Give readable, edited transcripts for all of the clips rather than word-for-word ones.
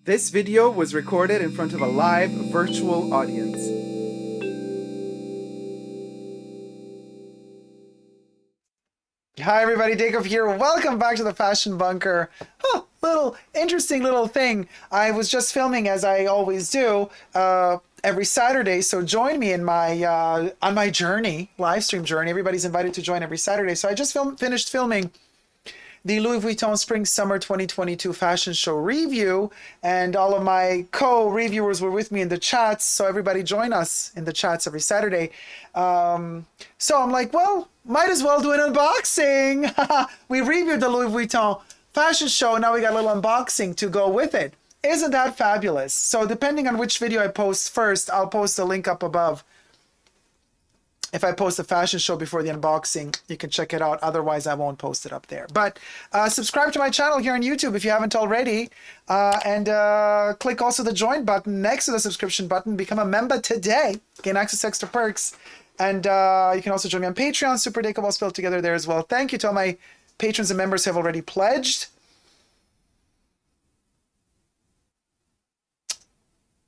This video was recorded in front of a live virtual audience. Hi everybody, Dacob here. Welcome back to the Fashion Bunker. Oh, little interesting little thing. I was just filming as I always do every Saturday, so join me in my on my journey, live stream journey. Everybody's invited to join every Saturday. So I just finished filming the Louis Vuitton Spring Summer 2022 fashion show review, and all of my co-reviewers were with me in the chats, so everybody join us in the chats every Saturday. So I'm like, well, might as well do an unboxing. We reviewed the Louis Vuitton fashion show, now we got a little unboxing to go with it. Isn't that fabulous? So depending on which video I post first, I'll post a link up above. If I post a fashion show before the unboxing, you can check it out. Otherwise, I won't post it up there. But subscribe to my channel here on YouTube if you haven't already. And click also the join button next to the subscription button. Become a member today. Gain access to extra perks. And you can also join me on Patreon. Super Dacob all spelled together there as well. Thank you to all my patrons and members who have already pledged.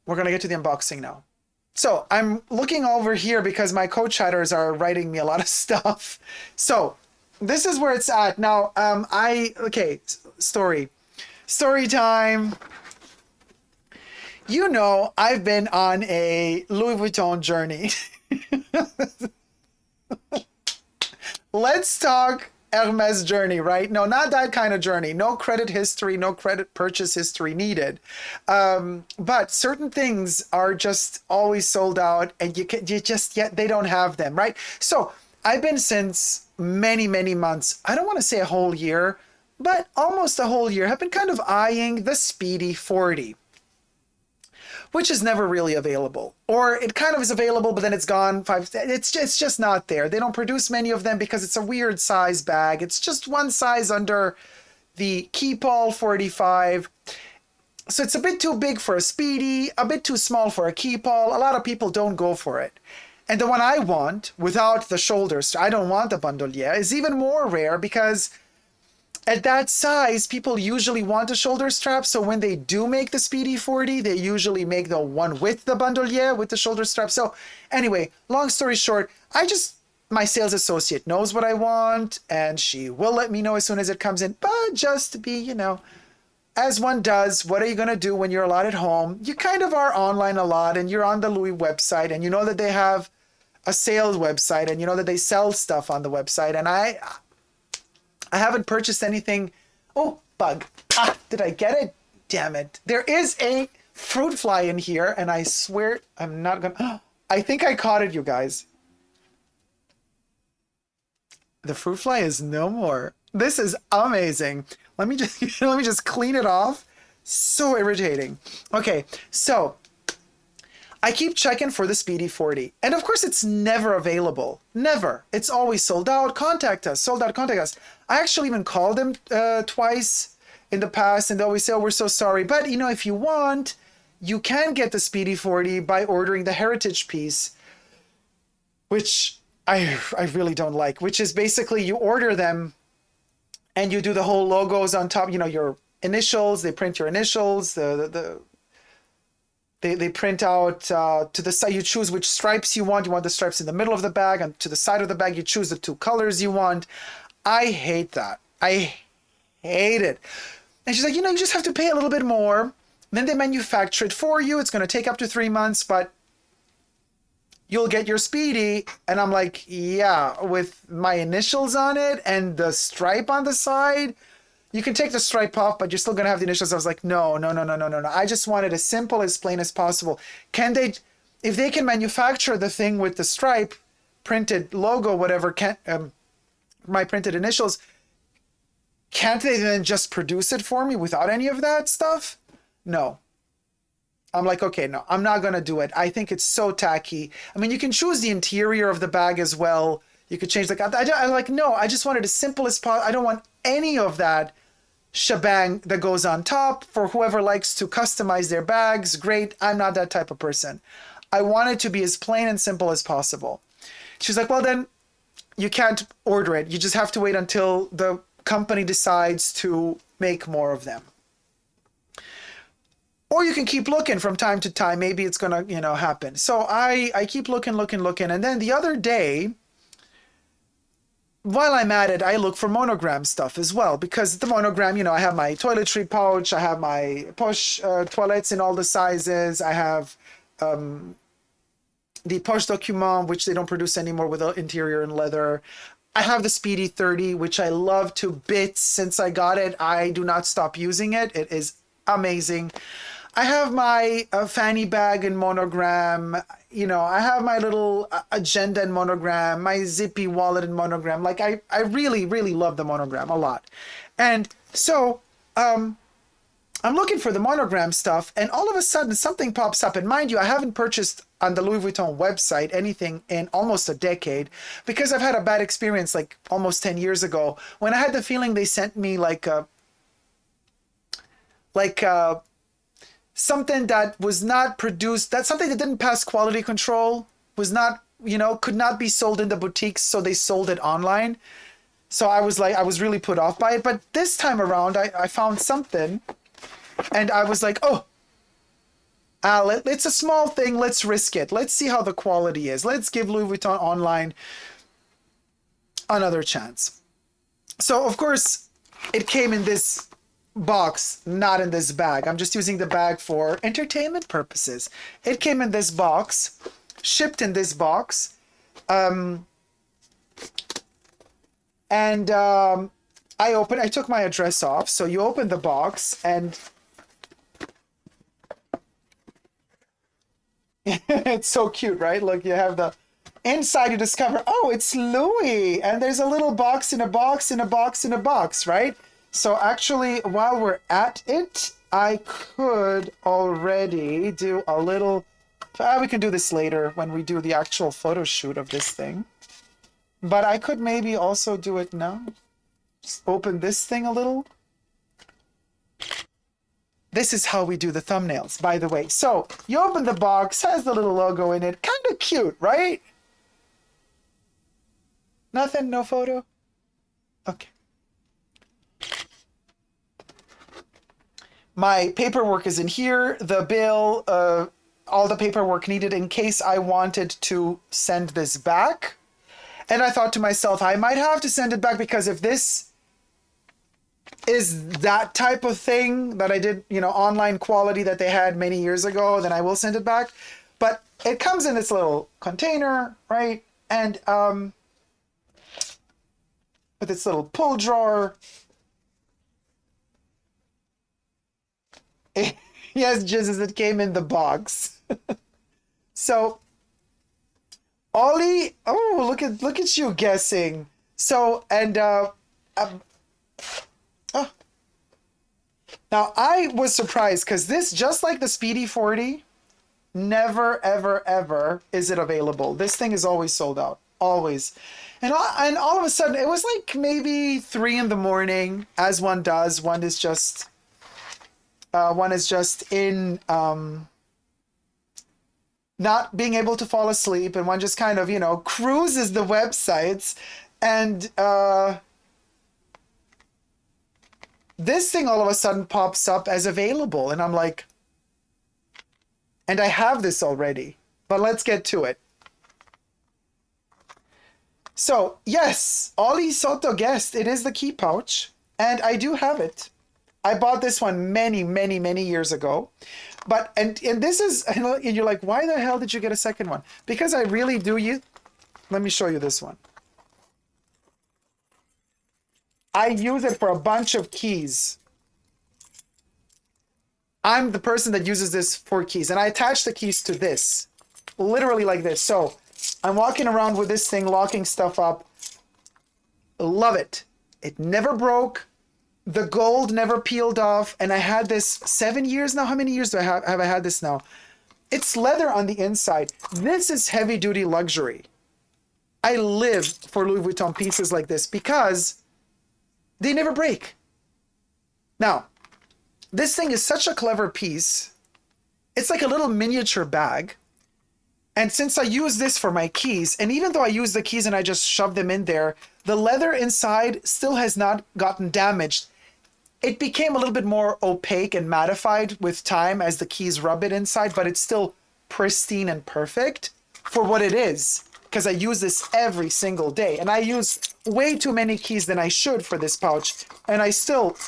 We're going to get to the unboxing now. So I'm looking over here because my co-chatters are writing me a lot of stuff. So this is where it's at. Now, story time. You know, I've been on a Louis Vuitton journey. Let's talk Hermes journey, right? No, not that kind of journey. No credit history, no credit purchase history needed. But certain things are just always sold out, and they don't have them, right? So I've been since many months. I don't want to say a whole year, but almost a whole year. I've been kind of eyeing the Speedy 40. Which is never really available, or it kind of is available, but then it's gone. It's just not there. They don't produce many of them because it's a weird size bag. It's just one size under the keepall 45. So it's a bit too big for a Speedy, a bit too small for a keepall. A lot of people don't go for it. And the one I want, without the shoulders, I don't want the bandolier, is even more rare because at that size, people usually want a shoulder strap. So when they do make the Speedy 40, they usually make the one with the bandolier, with the shoulder strap. So anyway, long story short, my sales associate knows what I want, and she will let me know as soon as it comes in. But just to be, as one does, what are you going to do when you're a lot at home? You kind of are online a lot, and you're on the Louis website, and you know that they have a sales website, and you know that they sell stuff on the website. And I haven't purchased anything. Oh, bug. Did I get it? Damn it. There is a fruit fly in here, and I swear I'm not gonna... I think I caught it, you guys. The fruit fly is no more. This is amazing. Let me just clean it off. So irritating. Okay, so I keep checking for the Speedy 40. And of course, it's never available. Never. It's always sold out. Contact us. Sold out. Contact us. I actually even called them twice in the past, and they always say, oh, we're so sorry. But, if you want, you can get the Speedy 40 by ordering the heritage piece, which I really don't like, which is basically you order them and you do the whole logos on top, your initials. They print your initials, They print out to the side. You choose which stripes you want. You want the stripes in the middle of the bag, and to the side of the bag, you choose the two colors you want. I hate that. I hate it. And she's like, you just have to pay a little bit more. Then they manufacture it for you. It's going to take up to 3 months, but you'll get your Speedy. And I'm like, yeah, with my initials on it and the stripe on the side. You can take the stripe off, but you're still going to have the initials. I was like, no. I just want it as simple, as plain as possible. If they can manufacture the thing with the stripe, printed logo, whatever, my printed initials, can't they then just produce it for me without any of that stuff? No. I'm like, okay, no, I'm not going to do it. I think it's so tacky. I mean, you can choose the interior of the bag as well. You could change I'm like, no, I just want it as simple as possible. I don't want any of that shebang that goes on top. For whoever likes to customize their bags, great. I'm not that type of person. I want it to be as plain and simple as possible. She's like, well, then you can't order it. You just have to wait until the company decides to make more of them. or you can keep looking from time to time. Maybe it's gonna, happen. So I keep looking, and then the other day, while I'm at it, I look for monogram stuff as well, because the monogram, I have my toiletry pouch, I have my Poche toilettes in all the sizes, I have the Poche document, which they don't produce anymore, with the interior in leather. I have the Speedy 30, which I love to bits. Since I got it, I do not stop using it. It is amazing. I have my fanny bag in monogram. I have my little agenda in monogram, my zippy wallet in monogram. Like I really, really love the monogram a lot. And so I'm looking for the monogram stuff, and all of a sudden something pops up. And mind you, I haven't purchased on the Louis Vuitton website anything in almost a decade, because I've had a bad experience like almost 10 years ago, when I had the feeling they sent me like something that was not produced, that's something that didn't pass quality control, was not, could not be sold in the boutiques, so they sold it online. So I was really put off by it. But this time around, I found something, and I was like, oh, it's a small thing, let's risk it. Let's see how the quality is. Let's give Louis Vuitton Online another chance. So, of course, it came in this box, not in this bag. I'm just using the bag for entertainment purposes. It came in this box, shipped in this box, and I took my address off. So you open the box, and it's so cute, right? Look, you have the inside, you discover, oh, it's Louis, and there's a little box in a box in a box in a box, right? So actually, while we're at it, I could already do a little, we can do this later when we do the actual photo shoot of this thing. But I could maybe also do it now. Just open this thing a little. This is how we do the thumbnails, by the way. So you open the box, has the little logo in it. Kind of cute, right? Nothing? No photo? Okay. My paperwork is in here. The bill, all the paperwork needed in case I wanted to send this back. And I thought to myself, I might have to send it back, because if this is that type of thing that I did, online quality that they had many years ago, then I will send it back. But it comes in this little container, right? And with its little pull drawer. Yes, jizzes, it came in the box. So Ollie, oh, look at you guessing. So, and now I was surprised, because this, just like the Speedy 40, never, ever, ever is it available. This thing is always sold out, always. And all of a sudden, it was like maybe 3 a.m, as one does. One is just in not being able to fall asleep, and one just kind of, cruises the websites, and this thing all of a sudden pops up as available, and I'm like, and I have this already, but let's get to it. So yes, Ollie Soto guessed, it is the key pouch, and I do have it. I bought this one many, many, many years ago. But, and this is, and you're like, why the hell did you get a second one? Because I really do let me show you this one. I use it for a bunch of keys. I'm the person that uses this for keys, and I attach the keys to this, literally like this. So I'm walking around with this thing, locking stuff up. Love it. It never broke. The gold never peeled off, and I had this 7 years now. How many years have I had this now? It's leather on the inside. This is heavy-duty luxury. I live for Louis Vuitton pieces like this because they never break. Now, this thing is such a clever piece. It's like a little miniature bag. And since I use this for my keys, and even though I use the keys and I just shove them in there, the leather inside still has not gotten damaged. it became a little bit more opaque and mattified with time as the keys rub it inside, but it's still pristine and perfect for what it is, because I use this every single day, and I use way too many keys than I should for this pouch, and I still,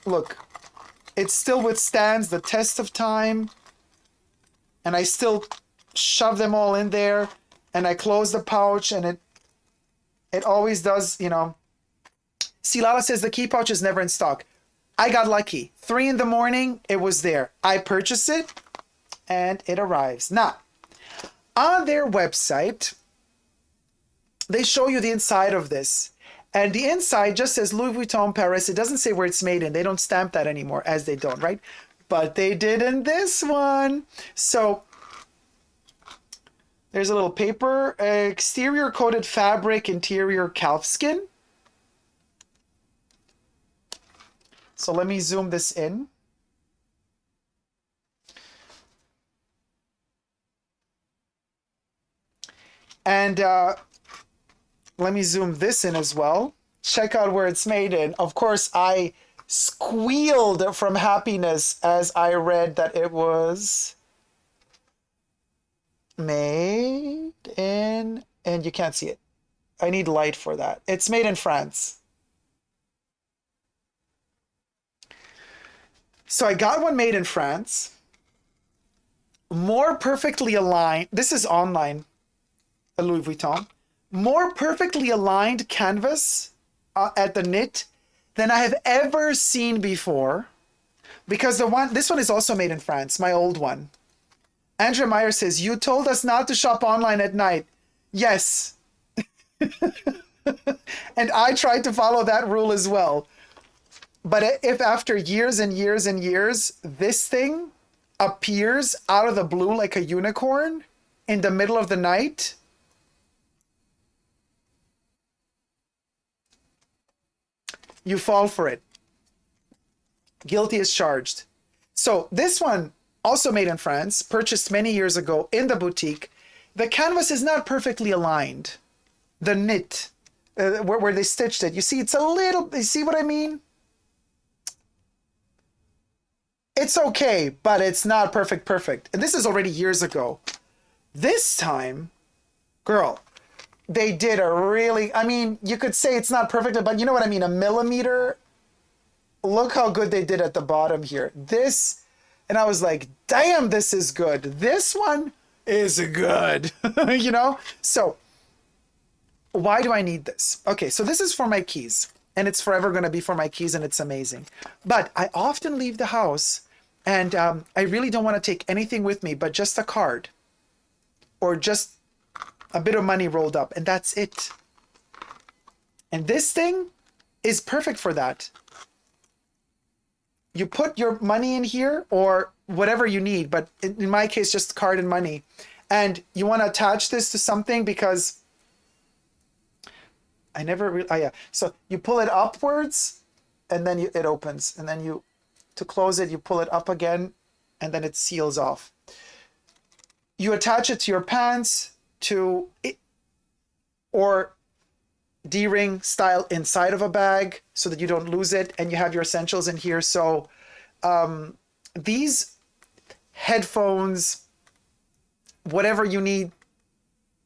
look, it still withstands the test of time, and I still shove them all in there, and I close the pouch, and it always does, you know. See, Lala says the key pouch is never in stock. I got lucky. 3 in the morning, it was there. I purchased it, and it arrives. Now, on their website, they show you the inside of this. And the inside just says Louis Vuitton Paris. It doesn't say where it's made in. They don't stamp that anymore, as they don't, right? But they did in this one. So there's a little paper, exterior coated fabric, interior calfskin. So let me zoom this in. And let me zoom this in as well. Check out where it's made in. Of course, I squealed from happiness as I read that it was made in, and you can't see it. I need light for that. It's made in France. So I got one made in France. More perfectly aligned. This is online. Louis Vuitton, more perfectly aligned canvas at the knit than I have ever seen before, because this one is also made in France, my old one. Andrea Meyer says, you told us not to shop online at night. Yes. And I tried to follow that rule as well. But if after years and years and years, this thing appears out of the blue like a unicorn in the middle of the night, you fall for it. Guilty as charged. So this one, also made in France, purchased many years ago in the boutique. The canvas is not perfectly aligned. The knit, where they stitched it. You see, it's a little, you see what I mean? It's okay, but it's not perfect. And this is already years ago. This time, girl, they did a really, I mean, you could say it's not perfect, but you know what I mean, a millimeter. Look how good they did at the bottom here. This, and I was like, damn, this is good. This one is good, you know? So why do I need this? Okay, so this is for my keys, and it's forever going to be for my keys, and it's amazing. But I often leave the house, and I really don't want to take anything with me but just a card or just a bit of money rolled up, and that's it. And this thing is perfect for that. You put your money in here or whatever you need, but in my case, just card and money. And you want to attach this to something because I never really, oh yeah. So you pull it upwards and then it opens, and then to close it, you pull it up again and then it seals off. You attach it to your pants, or D-ring style inside of a bag so that you don't lose it, and you have your essentials in here. So these headphones, whatever you need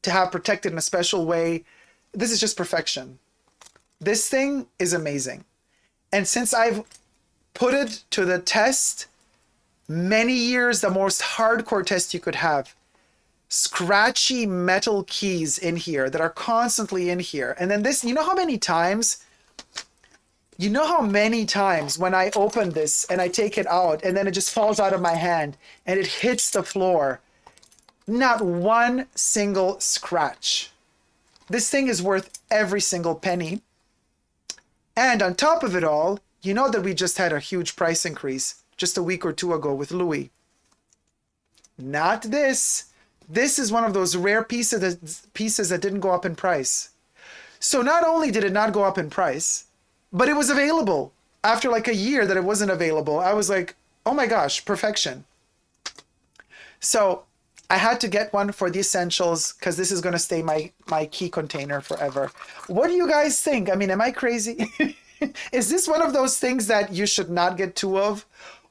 to have protected in a special way, this is just perfection. This thing is amazing. And since I've put it to the test, many years, the most hardcore test you could have, scratchy metal keys in here that are constantly in here. And then this, you know how many times when I open this and I take it out and then it just falls out of my hand and it hits the floor? Not one single scratch. This thing is worth every single penny. And on top of it all, you know that we just had a huge price increase just a week or two ago with Louis. Not this. This is one of those rare pieces that didn't go up in price. So not only did it not go up in price, but it was available. After like a year that it wasn't available, I was like, oh my gosh, perfection. So I had to get one for the essentials because this is going to stay my key container forever. What do you guys think? I mean, am I crazy? Is this one of those things that you should not get two of?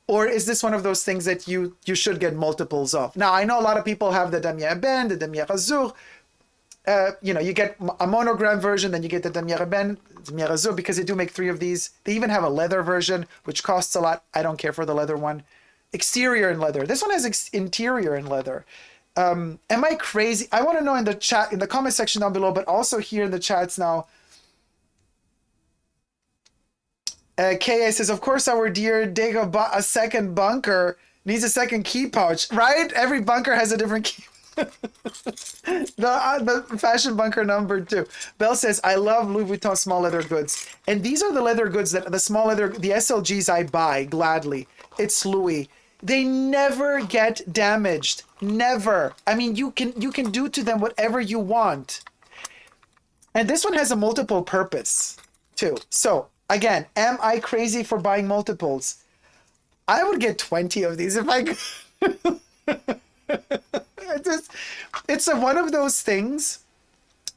Or is this one of those things that you should get multiples of? Now, I know a lot of people have the damier ben, the damier azur. You know, you get a monogram version, then you get the damier ben, damier azur, because they do make 3 of these. They even have a leather version, which costs a lot. I don't care for the leather one. Exterior in leather. This one has interior in leather. Am I crazy? I want to know in the chat, in the comment section down below, but also here in the chats now. KA says, of course, our dear Dacob bought a second bunker, needs a second key pouch, right? Every bunker has a different key. the fashion bunker number 2. Belle says, I love Louis Vuitton small leather goods. And these are the leather goods that the small leather, the SLGs I buy gladly. It's Louis. They never get damaged. Never. I mean, you can do to them whatever you want. And this one has a multiple purpose too. So again, am I crazy for buying multiples? I would get 20 of these if I could. It's one of those things,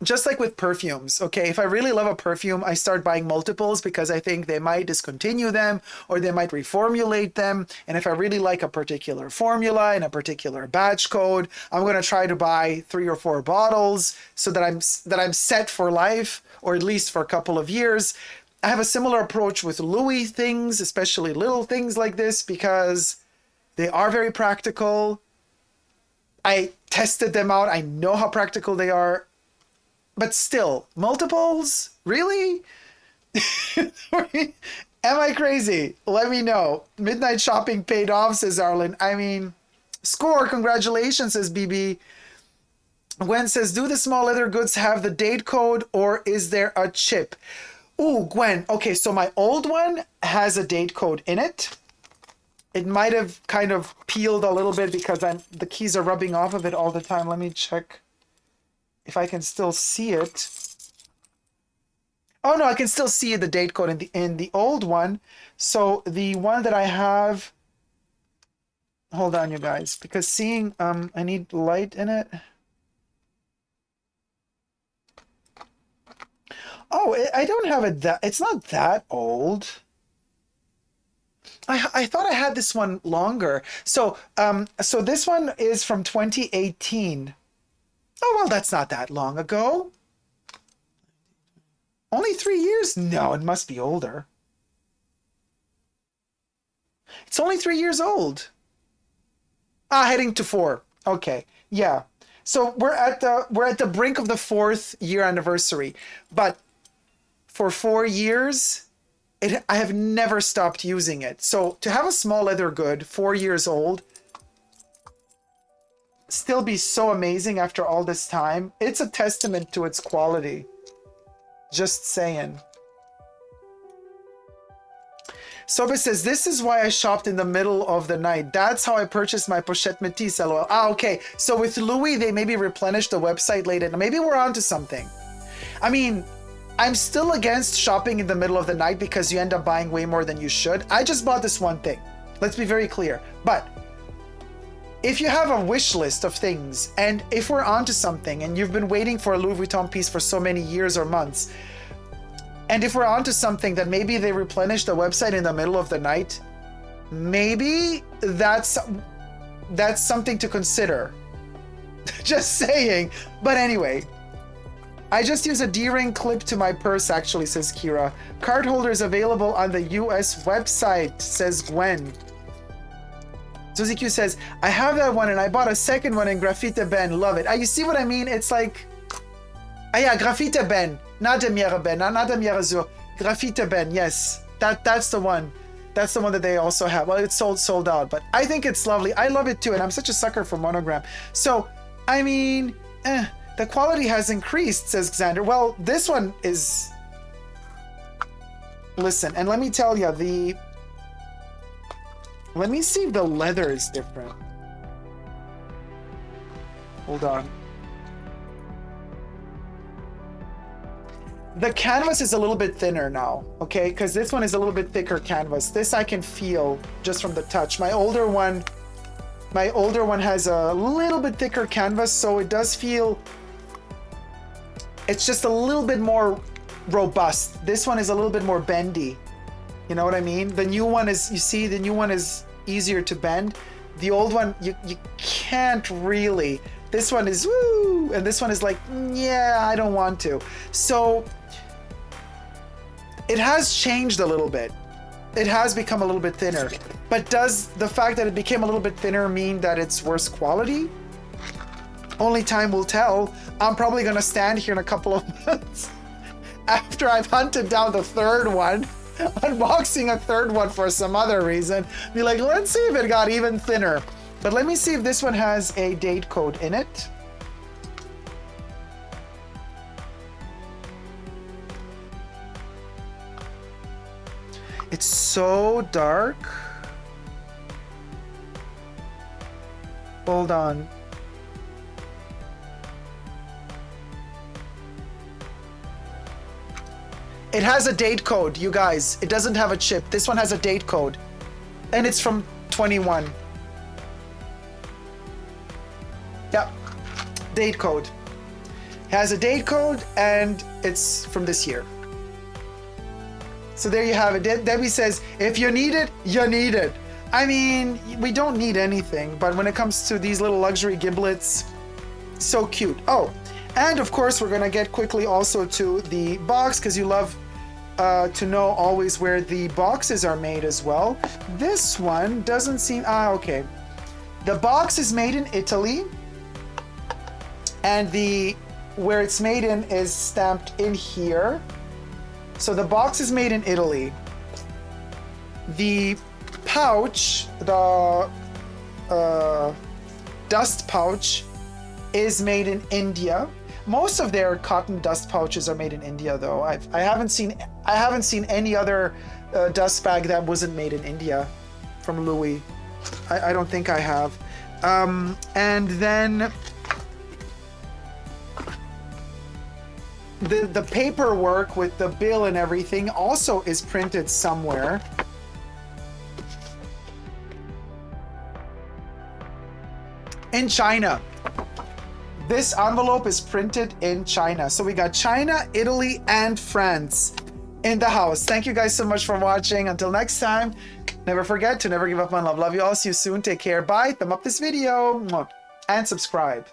just like with perfumes, okay? If I really love a perfume, I start buying multiples because I think they might discontinue them or they might reformulate them. And if I really like a particular formula and a particular batch code, I'm going to try to buy 3 or 4 bottles so that I'm set for life, or at least for a couple of years. I have a similar approach with Louis things, especially little things like this, because they are very practical. I tested them out. I know how practical they are. But still, multiples? Really? Am I crazy? Let me know. Midnight shopping paid off, says Arlen. I mean, score. Congratulations, says BB. Gwen says, do the small leather goods have the date code or is there a chip? Ooh, Gwen. Okay, so my old one has a date code in it. It might have kind of peeled a little bit because the keys are rubbing off of it all the time. Let me check if I can still see it. Oh no, I can still see the date code in the old one. So the one that I have, hold on you guys, because seeing, I need light in it. Oh, I don't have it that, it's not that old. I thought I had this one longer. So so this one is from 2018. Oh, well, that's not that long ago. Only 3 years? No, it must be older. It's only 3 years old. Heading to 4. Okay, yeah. So we're at the brink of the 4th year anniversary. But for 4 years, I have never stopped using it. So to have a small leather good, 4 years old, still be so amazing after all this time, it's a testament to its quality. Just saying. Sobe says, this is why I shopped in the middle of the night. That's how I purchased my pochette métisse, LOL. Okay. So with Louis, they maybe replenished the website late. And maybe we're onto something. I mean, I'm still against shopping in the middle of the night because you end up buying way more than you should. I just bought this one thing. Let's be very clear. But if you have a wish list of things, and if we're onto something and you've been waiting for a Louis Vuitton piece for so many years or months, and if we're onto something that maybe they replenish the website in the middle of the night, maybe that's something to consider. Just saying. But anyway, I just use a D-ring clip to my purse, actually, says Kira. Card holders available on the US website, says Gwen. Suzy Q says, I have that one and I bought a second one in Graffiti Ben. Love it. You see what I mean? It's like, yeah, Graffiti Ben, not Damier Ben, not Damier Azur. Graffiti Ben, yes. That's the one. That's the one that they also have. Well, it's sold out, but I think it's lovely. I love it too, and I'm such a sucker for monogram. So, I mean, the quality has increased, says Xander. Well, this one is... Listen, and let me tell you, let me see if the leather is different. Hold on. The canvas is a little bit thinner now, okay? Because this one is a little bit thicker canvas. This I can feel just from the touch. My older one has a little bit thicker canvas, so it does feel... It's just a little bit more robust. This one is a little bit more bendy. You know what I mean? The new one is, you see, the new one is easier to bend. The old one, you can't really. This one is woo, and this one is like, yeah, I don't want to. So it has changed a little bit. It has become a little bit thinner. But does the fact that it became a little bit thinner mean that it's worse quality? Only time will tell. I'm probably gonna stand here in a couple of months after I've hunted down the third one, unboxing a third one for some other reason, be like, let's see if it got even thinner. But let me see if this one has a date code in it. It's so dark. Hold on. It has a date code, you guys. It doesn't have a chip. This one has a date code. And it's from 21. Yep. Date code. It has a date code and it's from this year. So there you have it. Debbie says, if you need it, you need it. I mean, we don't need anything, but when it comes to these little luxury giblets, so cute. Oh, and of course, we're gonna get quickly also to the box, because you love to know always where the boxes are made as well. This one doesn't seem, okay. The box is made in Italy, and where it's made in is stamped in here. So the box is made in Italy. The pouch, the dust pouch, is made in India. Most of their cotton dust pouches are made in India, though. I haven't seen any other dust bag that wasn't made in India from Louis. I don't think I have. And then the paperwork with the bill and everything also is printed somewhere. In China. This envelope is printed in China. So we got China, Italy, and France in the house. Thank you guys so much for watching. Until next time, never forget to never give up on love. Love you all. See you soon. Take care. Bye. Thumb up this video and subscribe.